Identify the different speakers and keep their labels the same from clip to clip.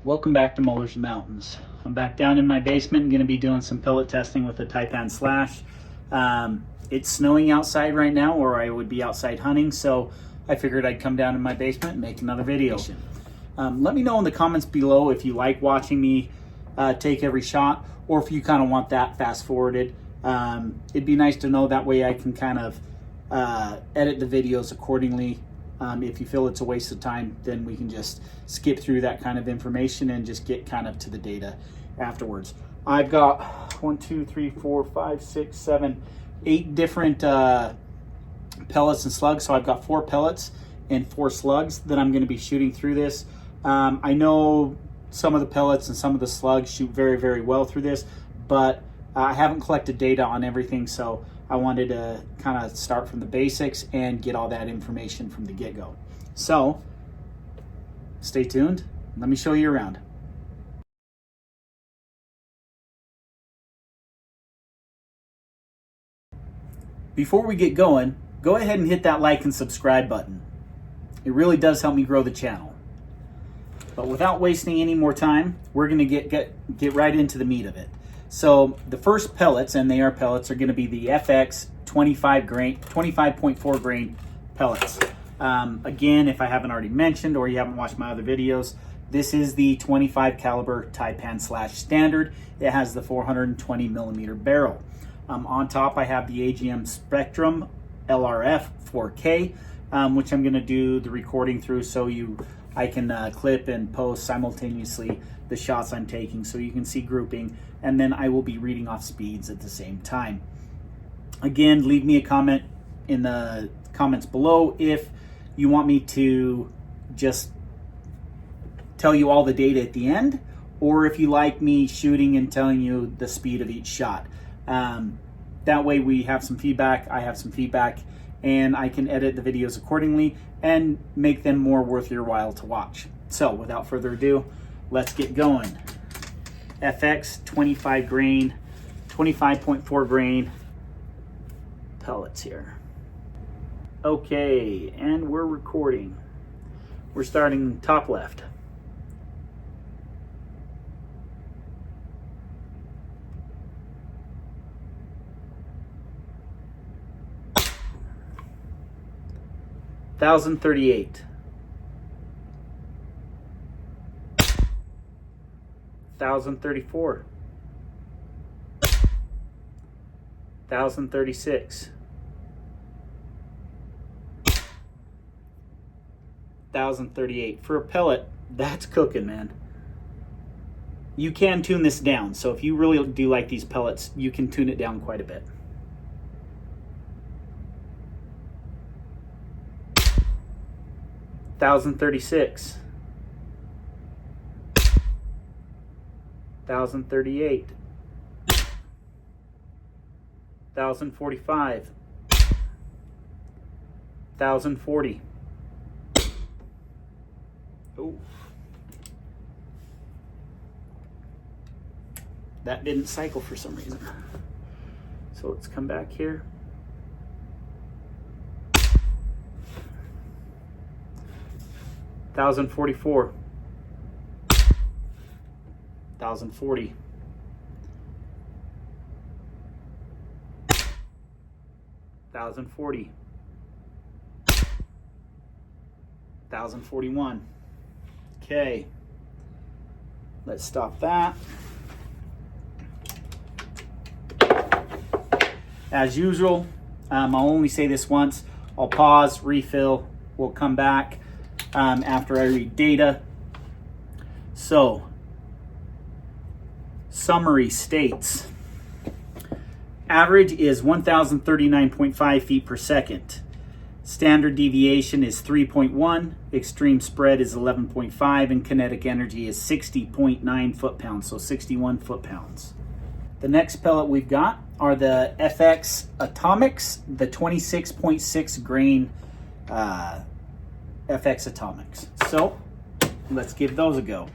Speaker 1: Welcome back to Muller's Mountains. I'm back down in my basement. I'm going to be doing some pellet testing with the Taipan SLASH. It's snowing outside right now, or I would be outside hunting, so I figured I'd come down in my basement and make another video. Let me know in the comments below if you like watching me take every shot, or if you kind of want that fast forwarded. It'd be nice to know, that way I can kind of edit the videos accordingly. If you feel it's a waste of time, then we can just skip through that kind of information and just get kind of to the data afterwards. I've got 1, 2, 3, 4, 5, 6, 7, 8 different pellets and slugs. So I've got 4 pellets and 4 slugs that I'm going to be shooting through this. I know some of the pellets and some of the slugs shoot very, very well through this, but I haven't collected data on everything, so I wanted to kind of start from the basics and get all that information from the get-go. So stay tuned. Let me show you around. Before we get going, go ahead and hit that like and subscribe button. It really does help me grow the channel. But without wasting any more time, we're going to get right into the meat of it. So the first pellets, and they are pellets, are going to be the FX 25.4 grain pellets. Again, if I haven't already mentioned, or you haven't watched my other videos, this is the 25 caliber Taipan SLASH standard. It has the 420 millimeter barrel. On top, I have the AGM Spectrum LRF 4K, which I'm going to do the recording through, so I can clip and post simultaneously the shots I'm taking, so you can see grouping, and then I will be reading off speeds at the same time. Again, leave me a comment in the comments below if you want me to just tell you all the data at the end, or if you like me shooting and telling you the speed of each shot. That way we have some feedback, I have some feedback, and I can edit the videos accordingly and make them more worth your while to watch. So without further ado, let's get going. FX 25 grain, 25.4 grain pellets here. Okay, and we're recording. We're starting top left. $1,038. $1,034. $1,036. $1,038. For a pellet, that's cooking, man. You can tune this down, so if you really do like these pellets, you can tune it down quite a bit. $1,036. $1,038. $1,045. $1,040. Oh, that didn't cycle for some reason. So let's come back here. $1,044. $1,040. $1,040. $1,041. Okay, let's stop that. As usual, I'll only say this once. I'll pause, refill, we'll come back after I read data. So, summary states, average is 1,039.5 feet per second. Standard deviation is 3.1, extreme spread is 11.5, and kinetic energy is 60.9 foot-pounds, so 61 foot-pounds. The next pellet we've got are the FX Atomics, the 26.6 grain FX Atomics. So let's give those a go.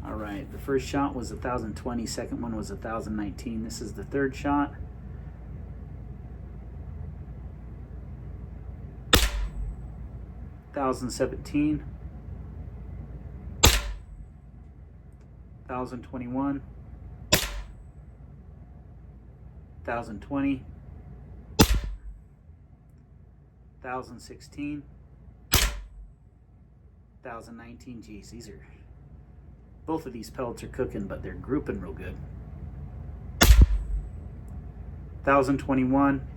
Speaker 1: All right, the first shot was 1,020, second one was 1,019. This is the third shot. 1,017, 1,021, 1,020, 1,016, 1,019. Geez, these are, both of these pellets are cooking, but they're grouping real good. 1,021,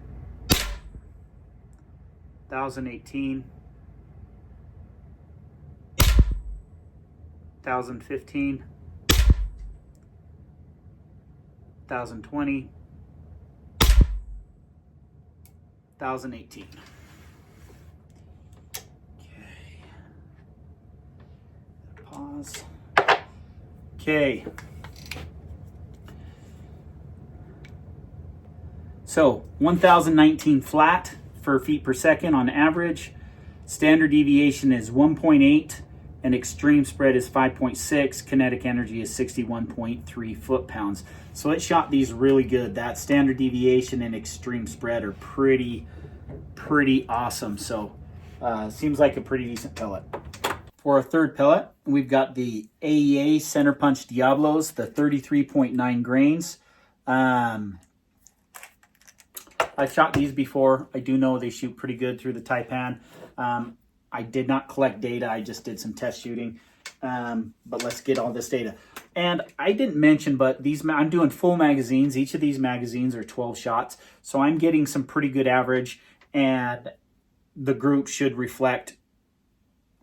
Speaker 1: 1,018, 1,015, 1,020, 1,018. Okay. Pause. Okay. So 1,019 flat for feet per second on average. Standard deviation is 1.8 and extreme spread is 5.6. Kinetic energy is 61.3 foot-pounds. So it shot these really good. That standard deviation and extreme spread are pretty awesome. So seems like a pretty decent pellet. For our third pellet, we've got the AEA Center Punch Diablos, the 33.9 grains. I've shot these before. I do know they shoot pretty good through the Taipan. I did not collect data. I just did some test shooting. But let's get all this data. And I didn't mention, but these I'm doing full magazines. Each of these magazines are 12 shots. So I'm getting some pretty good average. And the group should reflect,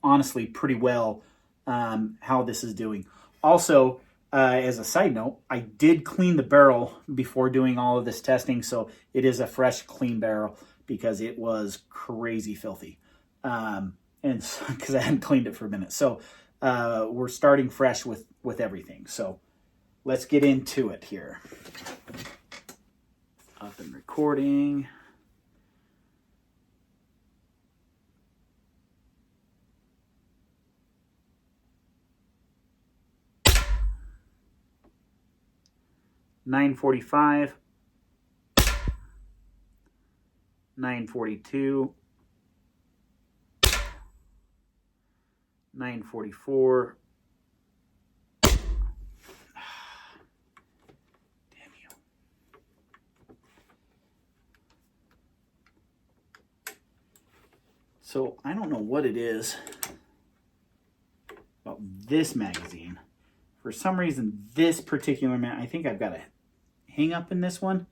Speaker 1: honestly, pretty well how this is doing. Also, as a side note, I did clean the barrel before doing all of this testing, so it is a fresh, clean barrel because it was crazy filthy, and because I hadn't cleaned it for a minute. So we're starting fresh with everything. So let's get into it here. Up and recording. $9.45, $9.42, $9.44. Damn you. So I don't know what it is about this magazine. For some reason, this particular I think I've got a hang up in this one,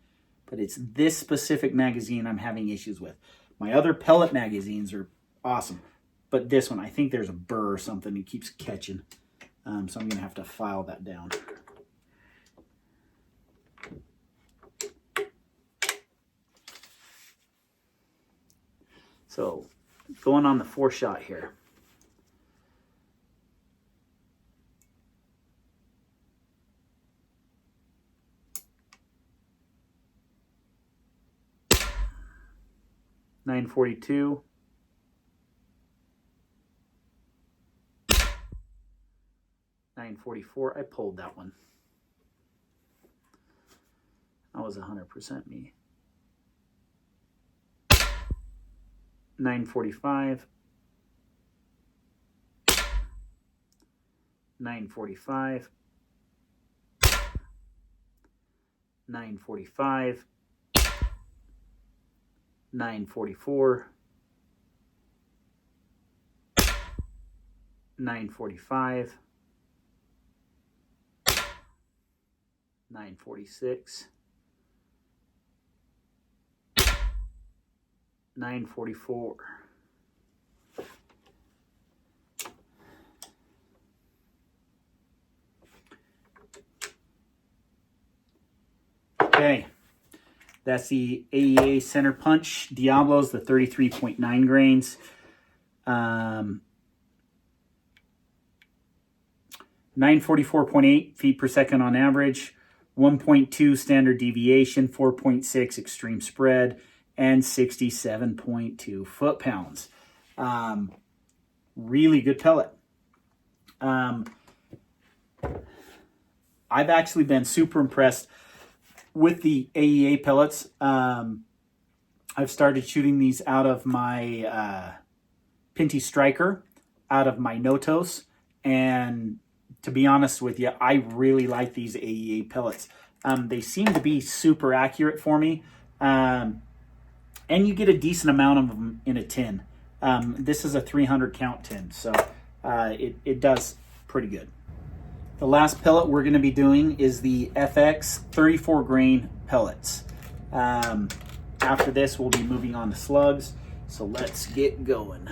Speaker 1: but it's this specific magazine I'm having issues with. My other pellet magazines are awesome, but this one, I think there's a burr or something. It keeps catching, so I'm going to have to file that down. So going on the 4-shot here. $9.42, $9.44. I pulled that one. That was 100% me. $9.45, $9.45, $9.45, $9.44, $9.45, $9.46, $9.44. Okay. That's the AEA Center Punch Diablos, the 33.9 grains. 944.8 feet per second on average, 1.2 standard deviation, 4.6 extreme spread, and 67.2 foot-pounds. Really good pellet. I've actually been super impressed with the AEA pellets. I've started shooting these out of my Pinty Striker, out of my Notos, and to be honest with you, I really like these AEA pellets. They seem to be super accurate for me. And you get a decent amount of them in a tin. This is a 300 count tin, so it does pretty good. The last pellet we're going to be doing is the FX 34 grain pellets. After this, we'll be moving on to slugs, so let's get going.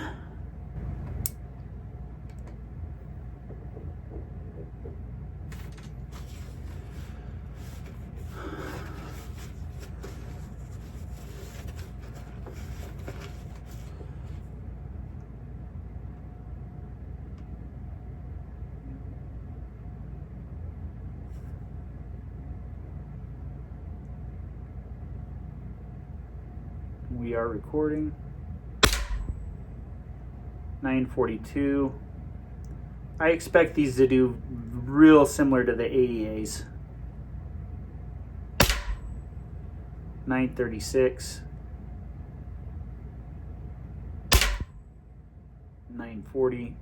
Speaker 1: We are recording. 942. I expect these to do real similar to the AEAs. 936. 940.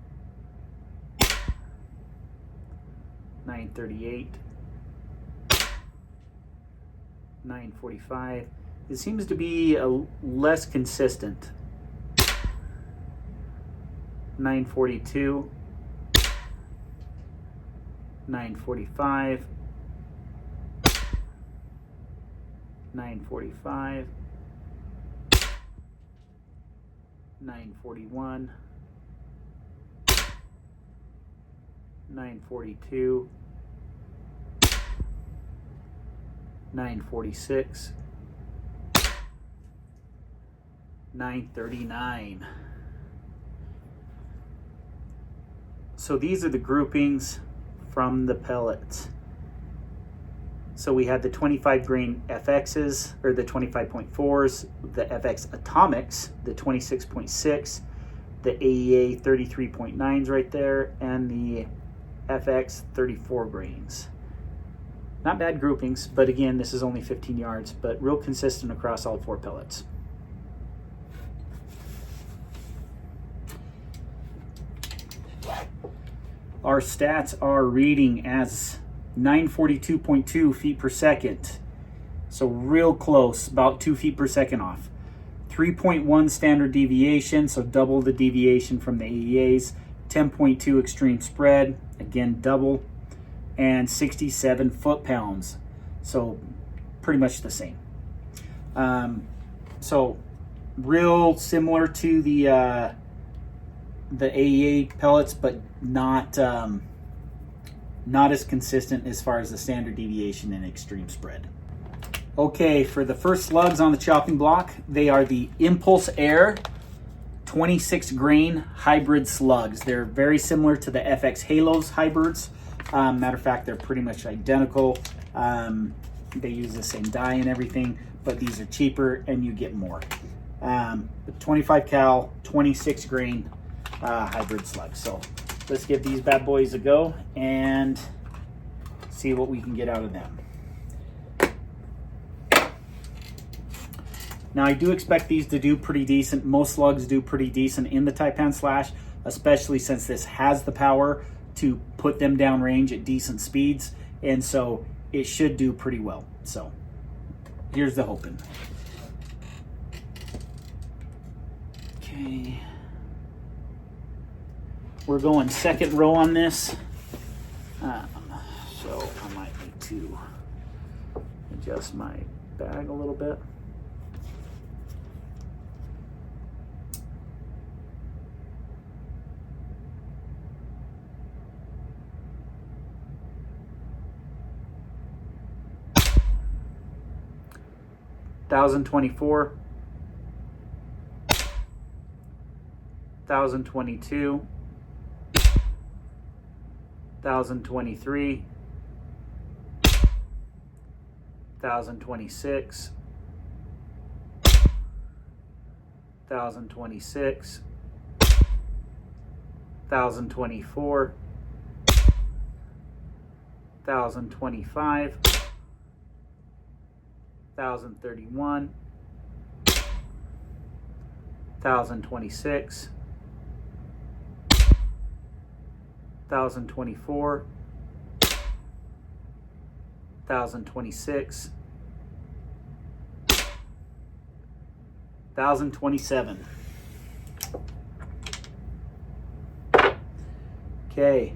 Speaker 1: 938. 945. It seems to be less consistent. 942, 945, 945, 941, 942, 946, 939. So these are the groupings from the pellets. So we had the 25 grain FXs, or the 25.4s, the FX Atomics, the 26.6, the AEA 33.9s right there, and the FX 34 grains. Not bad groupings, but again, this is only 15 yards, but real consistent across all 4 pellets. Our stats are reading as 942.2 feet per second. So real close, about 2 feet per second off. 3.1 standard deviation, so double the deviation from the AEAs. 10.2 extreme spread, again double. And 67 foot-pounds, so pretty much the same. So real similar to the AEA pellets, but not as consistent as far as the standard deviation and extreme spread. Okay, for the first slugs on the chopping block, they are the Impulse Air 26 grain hybrid slugs. They're very similar to the FX Halos hybrids. Matter of fact, they're pretty much identical. They use the same dye and everything, but these are cheaper and you get more. The 25 cal, 26 grain hybrid slugs. So let's give these bad boys a go and see what we can get out of them. Now I do expect these to do pretty decent. Most slugs do pretty decent in the Taipan SLASH, especially since this has the power to put them downrange at decent speeds, and so it should do pretty well. So here's the hoping. Okay. We're going second row on this, so I might need to adjust my bag a little bit. $1,024, $1,022, $1,023, $1,026, $1,026, $1,024, $1,025, 1,031, 1,026, 1,024, 1,026, 1,027. Okay,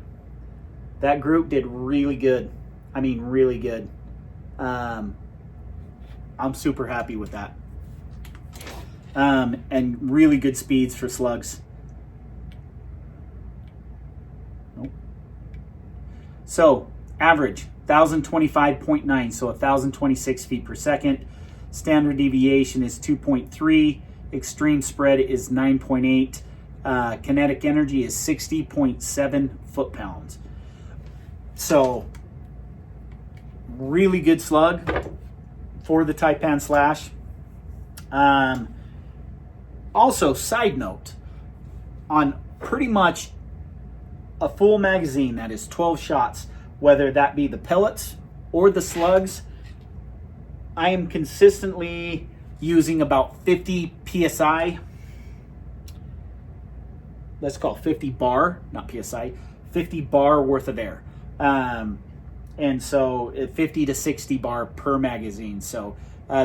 Speaker 1: that group did really good. I mean, really good. I'm super happy with that. And really good speeds for slugs. Nope. So, average, 1,025.9, so 1,026 feet per second. Standard deviation is 2.3. Extreme spread is 9.8. Kinetic energy is 60.7 foot-pounds. So, really good slug for the Taipan SLASH. Also, side note, on pretty much a full magazine that is 12 shots, whether that be the pellets or the slugs, I am consistently using about 50 PSI. Let's call 50 bar, not PSI, 50 bar worth of air. And so 50 to 60 bar per magazine. So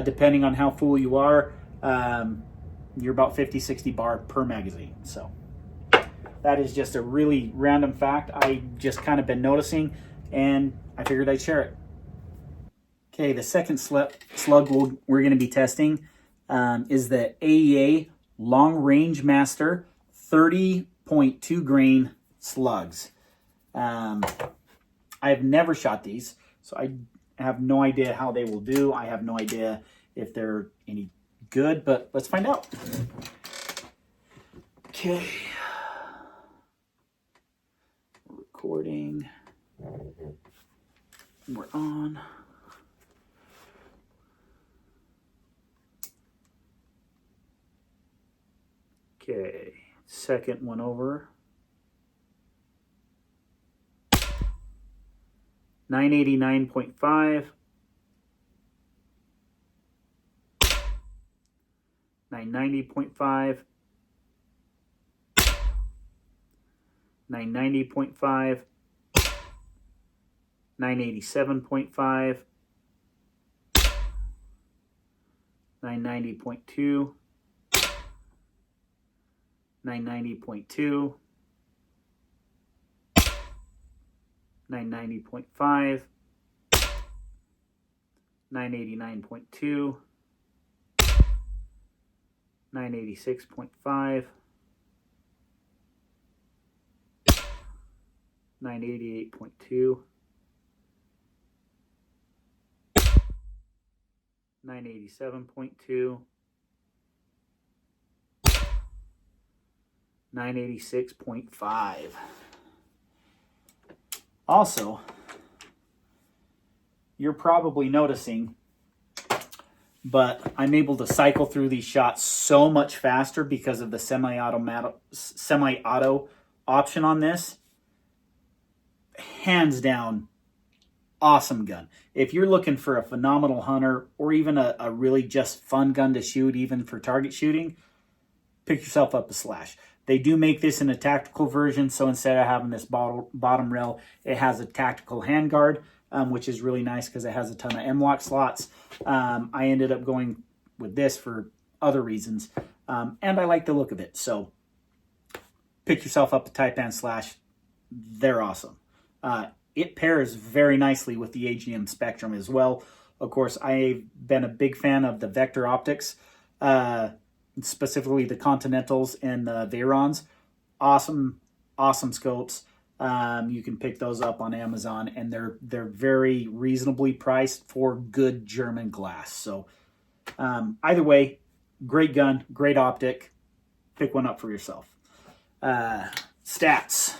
Speaker 1: depending on how full you are, you're about 50, 60 bar per magazine. So that is just a really random fact I just kind of been noticing, and I figured I'd share it. Okay, the second slug we're going to be testing is the AEA Long Range Master 30.2 grain slugs. I've never shot these, so I have no idea how they will do. I have no idea if they're any good, but let's find out. Okay. Recording. We're on. Okay, second one over. 989.5. 990.5. 990.5. 987.5. 990.2. 990.2. 990.5. 989.2. 986.5. 988.2. 987.2. 986.5. Also, you're probably noticing, but I'm able to cycle through these shots so much faster because of the semi-auto option on this. Hands down, awesome gun. If you're looking for a phenomenal hunter or even a really just fun gun to shoot, even for target shooting, pick yourself up a Slash. They do make this in a tactical version, so instead of having this bottom rail, it has a tactical handguard, which is really nice because it has a ton of M-lock slots. I ended up going with this for other reasons, and I like the look of it. So pick yourself up a Taipan SLASH. They're awesome. It pairs very nicely with the AGM Spectrum as well. Of course, I've been a big fan of the Vector optics, specifically the Continentals and the Veyrons. Awesome scopes. You can pick those up on Amazon, and they're very reasonably priced for good German glass. So either way, great gun, great optic. Pick one up for yourself. Stats.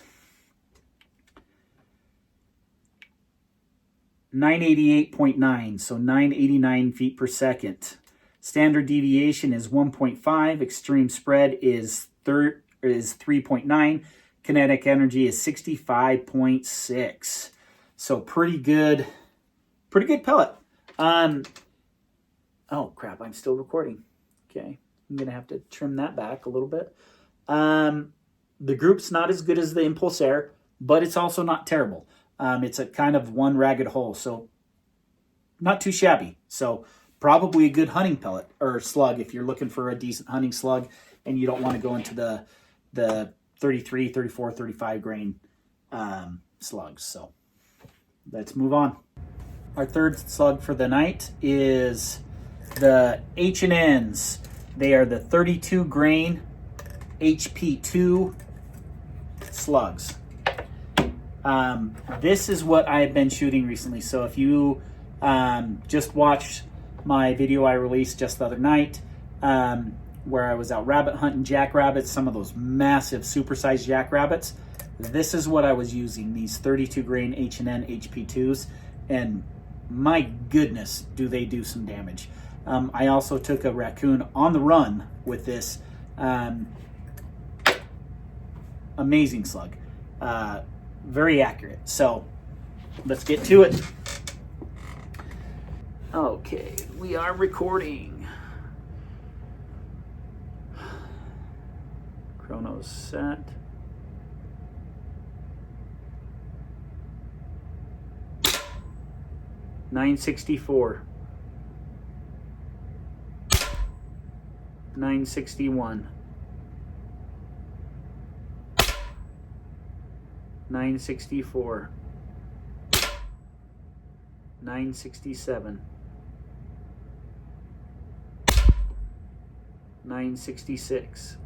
Speaker 1: 988.9, so 989 feet per second. Standard deviation is 1.5. Extreme spread is 3.9. Kinetic energy is 65.6. So pretty good pellet. Oh crap, I'm still recording. Okay, I'm gonna have to trim that back a little bit. The group's not as good as the Impulse Air, but it's also not terrible. It's a kind of one ragged hole. So not too shabby. So probably a good hunting pellet or slug if you're looking for a decent hunting slug and you don't want to go into the 33, 34, 35 grain slugs. So let's move on. Our third slug for the night is the H&N's. They are the 32 grain HPII slugs. This is what I've been shooting recently. So if you just watched my video I released just the other night, where I was out rabbit hunting jackrabbits, some of those massive supersized jackrabbits, this is what I was using, these 32 grain H&N HPIIs, and my goodness, do they do some damage. I also took a raccoon on the run with this amazing slug. Very accurate. So let's get to it. Okay, we are recording. Chrono's set. $964. $961. $964. $967. $966.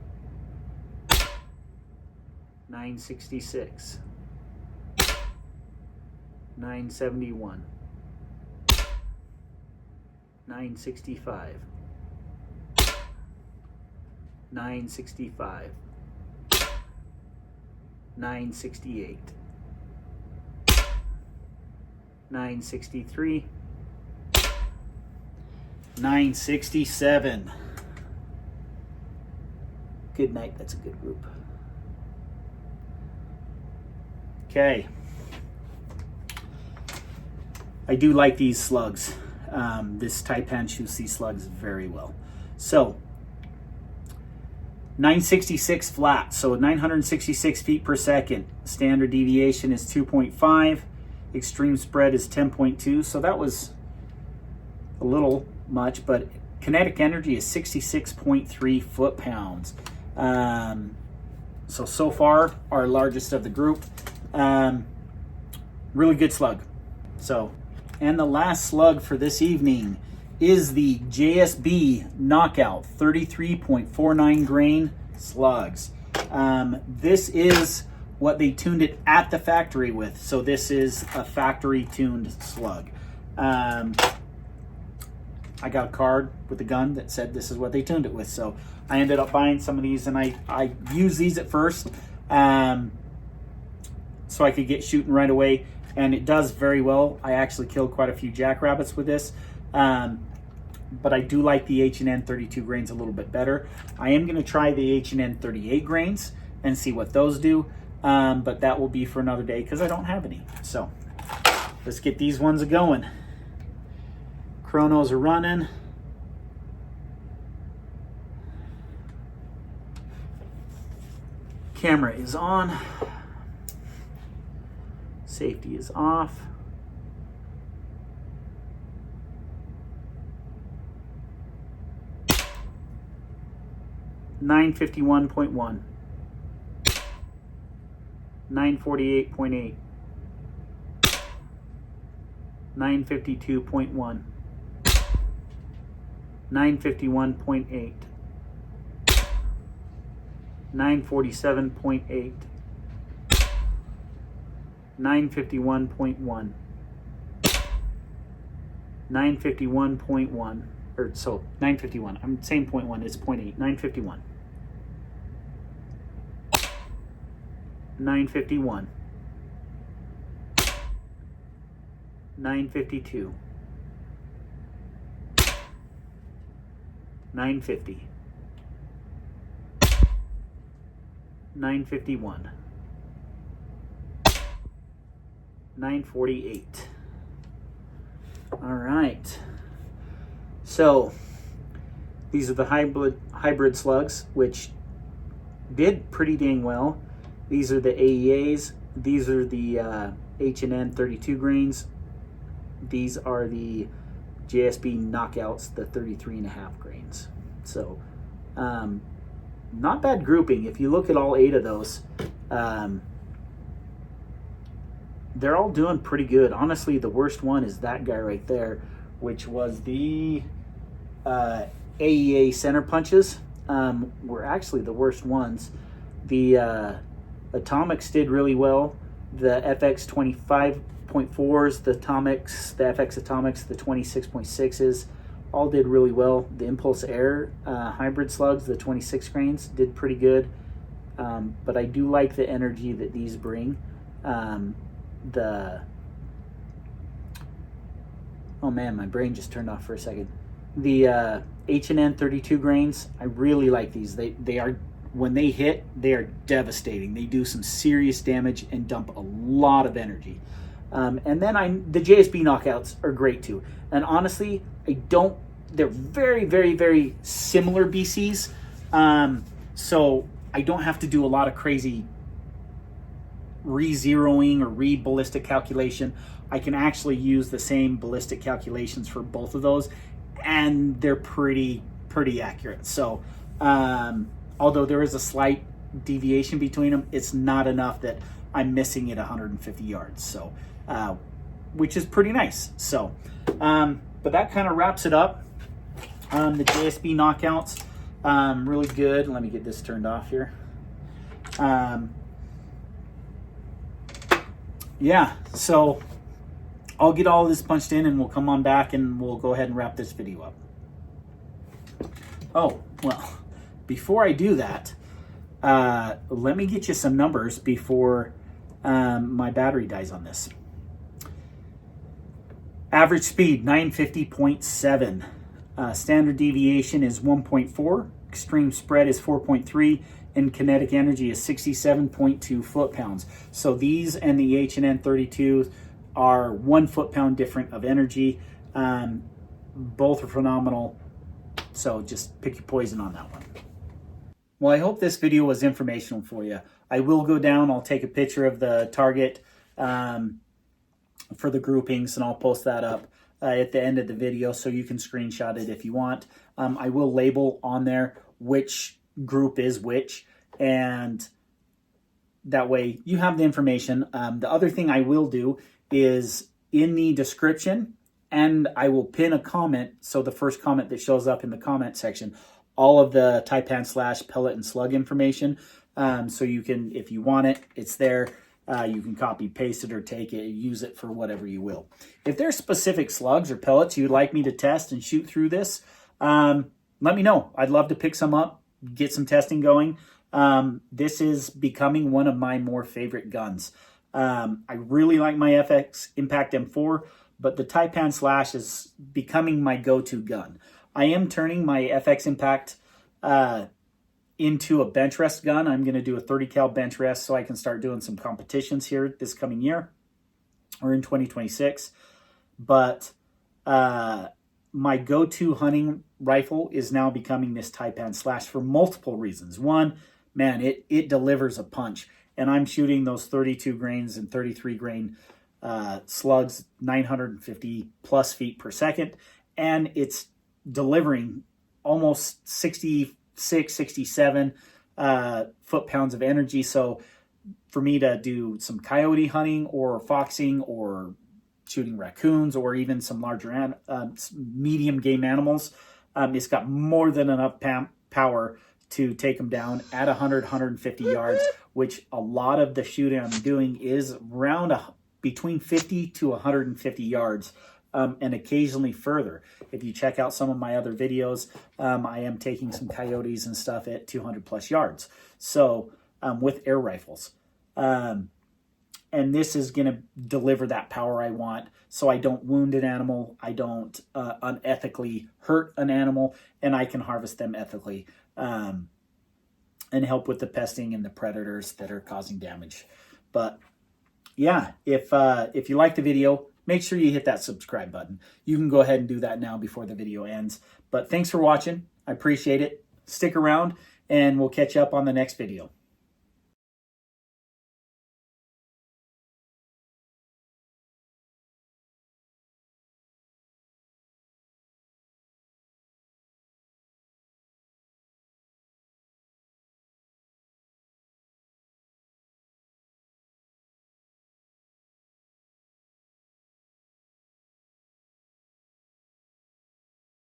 Speaker 1: $966. $971. $965. $965. $968. $963. $967. Good night, that's a good group. Okay. I do like these slugs. This Taipan shoots these slugs very well. So, 966 flat, so 966 feet per second. Standard deviation is 2.5. Extreme spread is 10.2. So that was a little much, but kinetic energy is 66.3 foot-pounds. So far, our largest of the group. Really good slug. So, and the last slug for this evening is the JSB Knockout 33.49 grain slugs. This is what they tuned it at the factory with. So this is a factory tuned slug. I got a card with a gun that said this is what they tuned it with. So I ended up buying some of these, and I used these at first so I could get shooting right away. And it does very well. I actually killed quite a few jackrabbits with this. But I do like the H&N 32 grains a little bit better. I am going to try the H&N 38 grains and see what those do. But that will be for another day because I don't have any. So let's get these ones going. Chronos are running. Camera is on. Safety is off. $951.1. $948.8. $952.1. $951.8. $947.8. $951.1. $951.1. Or so 951. I'm saying 0.1. It's 0.8. 951. 951. 952. 950. 951. 948. All right. So these are the hybrid slugs, which did pretty dang well. These are the AEAs. These are the H&N 32 grains. These are the JSB Knockouts, the 33.5 grains. So not bad grouping. If you look at all 8 of those, they're all doing pretty good. Honestly, the worst one is that guy right there, which was the AEA center punches. Were actually the worst ones. The Atomics did really well. The FX 25.4s, the FX Atomics, the 26.6s, all did really well. The Impulse Air hybrid slugs, the 26 grains, did pretty good. But I do like the energy that these bring. Oh man, my brain just turned off for a second. The H&N 32 grains, I really like these. They are, when they hit, they are devastating. They do some serious damage and dump a lot of energy. And then the JSB knockouts are great too. And honestly, they're very, very, very similar BCs. So I don't have to do a lot of crazy re-zeroing or re-ballistic calculation. I can actually use the same ballistic calculations for both of those, and they're pretty accurate. So although there is a slight deviation between them, it's not enough that I'm missing it 150 yards. So which is pretty nice. So but that kind of wraps it up. The JSB knockouts, really good. Let me get this turned off here. Yeah, so I'll get all of this punched in and we'll come on back and we'll go ahead and wrap this video up. Oh, well, before I do that, let me get you some numbers before my battery dies on this. Average speed, 950.7. Standard deviation is 1.4. Extreme spread is 4.3. And kinetic energy is 67.2 foot-pounds. So these and the H&N 32 are 1 foot-pound different of energy. Both are phenomenal. So just pick your poison on that one. Well, I hope this video was informational for you. I will go down, I'll take a picture of the target for the groupings, and I'll post that up at the end of the video so you can screenshot it if you want. I will label on there which group is which, and that way you have the information. The other thing I will do is in the description, and I will pin a comment, so the first comment that shows up in the comment section, all of the Taipan SLASH, Pellet, and Slug information. So you can, if you want it, it's there. You can copy, paste it, or take it, use it for whatever you will. If there's specific slugs or pellets you'd like me to test and shoot through this, let me know. I'd love to pick some up, get some testing going. This is becoming one of my more favorite guns. I really like my FX Impact M4, but the Taipan SLASH is becoming my go-to gun. I am turning my FX Impact into a bench rest gun. I'm going to do a 30 cal bench rest so I can start doing some competitions here this coming year or in 2026. But my go-to hunting rifle is now becoming this Taipan SLASH for multiple reasons. One, man, it delivers a punch, and I'm shooting those 32 grains and 33 grain slugs, 950 plus feet per second, and it's delivering almost 66, 67 foot-pounds of energy. So for me to do some coyote hunting or foxing or shooting raccoons or even some larger medium game animals, it's got more than enough power to take them down at 100, 150 yards, which a lot of the shooting I'm doing is around between 50 to 150 yards. And occasionally further. If you check out some of my other videos, I am taking some coyotes and stuff at 200 plus yards. So with air rifles. And this is going to deliver that power I want, so I don't wound an animal, I don't unethically hurt an animal, and I can harvest them ethically and help with the pesting and the predators that are causing damage. But yeah, if you like the video, make sure you hit that subscribe button. You can go ahead and do that now before the video ends. But thanks for watching. I appreciate it. Stick around, and we'll catch up on the next video.